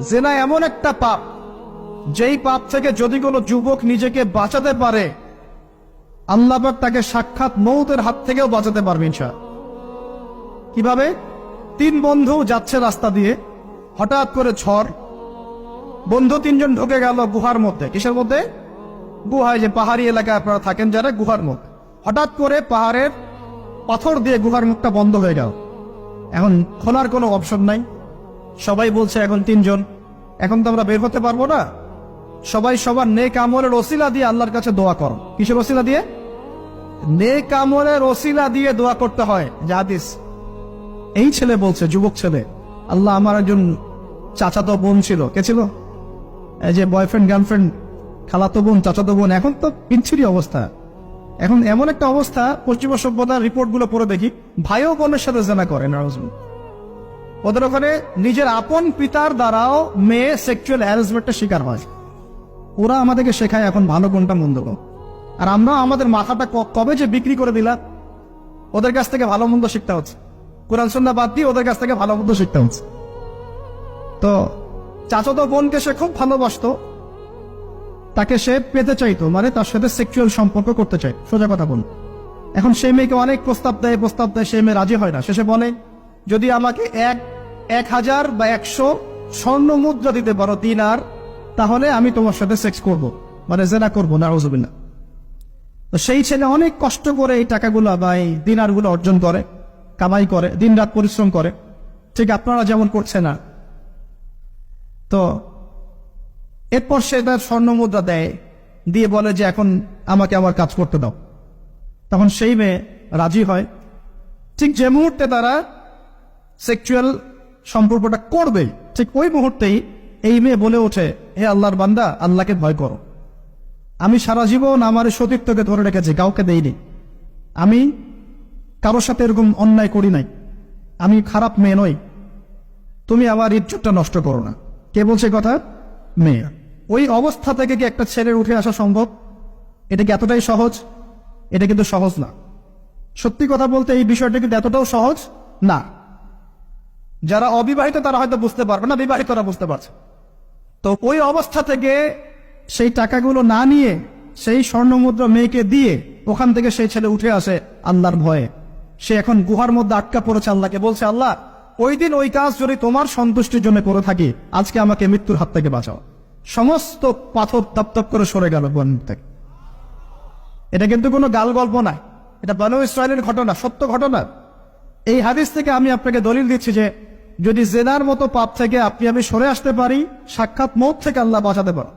জেনা এমন একটা পাপ, যেই পাপ থেকে যদি কোনো যুবক নিজেকে বাঁচাতে পারে, আল্লাহ পাক তাকে সাক্ষাৎ মৌতের হাত থেকেও বাঁচাতে পারবে ইনশাআল্লাহ। কিভাবে? 3 বন্ধু যাচ্ছে রাস্তা দিয়ে, হঠাৎ করে ঝড়, বন্ধু 3 জন ঢুকে গেল গুহার মধ্যে। কিসের মধ্যে? গুহায়, যে পাহাড়ি এলাকায় আপনারা থাকেন যারা, গুহার মধ্যে। হঠাৎ করে পাহাড়ের পাথর দিয়ে গুহার মুখটা বন্ধ হয়ে গেল। এখন খোলার কোনো অপশন নাই। সবাই বলছে এখন 3 জন, এখন তো আমরা বের হতে পারবো না। সবাই সবার নেক আমলের ওসিলা দিয়ে আল্লাহর কাছে দোয়া করো। কিসের ওসিলা দিয়ে? নেক আমলের ওসিলা দিয়ে দোয়া করতে হয়। হাদিস। এই ছেলে বলছে, যুবক ছেলে, আল্লাহ, আমার একজন চাচাতো বোন ছিল। কে ছিল? এই যে বয়ফ্রেন্ড গার্লফ্রেন্ড, খালাতো বোন, চাচাতো বোন। এখন তো পিচ্ছিরি অবস্থা। এখন এমন একটা অবস্থা, পশ্চিমা সভ্যতার রিপোর্টগুলো পড়ে দেখি, ভাইও বোনের সাথে জেনা করে। ওদের ওখানে নিজের আপন পিতার দ্বারাও মেয়ে সেক্সুয়াল হ্যারাসমেন্টের শিকার হয়। ওরা আমাদেরকে শেখায় এখন ভালো কোনটা মন্দ কোন। আর আমরা আমাদের মাথাটা কবে যে বিক্রি করে দিলাম, ওদের কাছ থেকে ভালো মন্দ শিখতে হচ্ছে। কোরআন সুন্নাহ বাদ দিয়ে ওদের কাছ থেকে ভালো মন্দ শিখতে হচ্ছে। তো চাচাতো বোনকে সে খুব ভালোবাসতো, তাকে সে পেতে চাইতো, মানে তার সাথে সেক্সুয়াল সম্পর্ক করতে চাই, সোজা কথা বল। এখন সেই মেয়েকে অনেক প্রস্তাব দেয়, সেই মেয়ে রাজি হয় না। শেষে বলে, যদি আমাকে 1000 বা 100 স্বর্ণ মুদ্রা দিতে পারো, দিনার, তাহলে আমি তোমার সাথে সেক্স করব, মানে জেনা করবো। নাউজুবিল্লাহ। তো সেই ছেলে অনেক কষ্ট করে এই টাকাগুলো বা এই দিনারগুলো অর্জন করে, কামাই করে, দিন রাত পরিশ্রম করে, ঠিক আপনারা যেমন করছে না। তো এরপর সে তার স্বর্ণ মুদ্রা দেয়, দিয়ে বলে যে এখন আমাকে আমার কাজ করতে দাও। তখন সেই মেয়ে রাজি হয়। ঠিক যে মুহূর্তে তারা সেক্সুয়াল সম্পর্কটা করবে, ঠিক ওই মুহূর্তেই এই মেয়ে বলে ওঠে, হে আল্লাহর বান্দা, আল্লাহকে ভয় করো। আমি সারা জীবন আমার সতীত্বকে ধরে রেখেছি, কাউকে দেইনি। আমি কারোর সাথে এরকম অন্যায় করি নাই। আমি খারাপ মেয়ে নই। তুমি আমার ইজ্জতটা নষ্ট করো না। কে বলছে কথা? মেয়ে। ওই অবস্থা থেকে কি একটা ছেলের উঠে আসা সম্ভব? এটা কি এতটাই সহজ? এটা কিন্তু সহজ না। সত্যি কথা বলতে এই বিষয়টা কিন্তু এতটাও সহজ না। যারা অবিবাহিত তারা হয়তো বুঝতে পারবে না, বিবাহিতরা বুঝতে পারছে। তো ওই অবস্থা থেকে সেই টাকাগুলো না নিয়ে সেই স্বর্ণ মুদ্রা মেয়েকে দিয়ে ওখান থেকে সেই ছেলে উঠে আসে আল্লাহর ভয়ে। সে এখন গুহার মধ্যে আটকা পড়েছে, আল্লাহকে বলছে, আল্লাহ, ওই দিন ওই কাজ যদি তোমার সন্তুষ্টির জন্য করে থাকি, আজকে আমাকে মৃত্যুর হাত থেকে বাঁচাও। সমস্ত পাথর তপ করে সরে গেল বন থেকে। এটা কিন্তু কোনো গাল গল্প না, এটা বনু ইসরায়েলের ঘটনা, সত্য ঘটনা। এই হাদিস থেকে আমি আপনাকে দলিল দিচ্ছি যে যদি জেনার মতো পাপ থেকে আপনি আমি সরে আসতে পারি, সাক্ষাৎ মৌত থেকে আল্লাহ বাঁচাতে পারেন।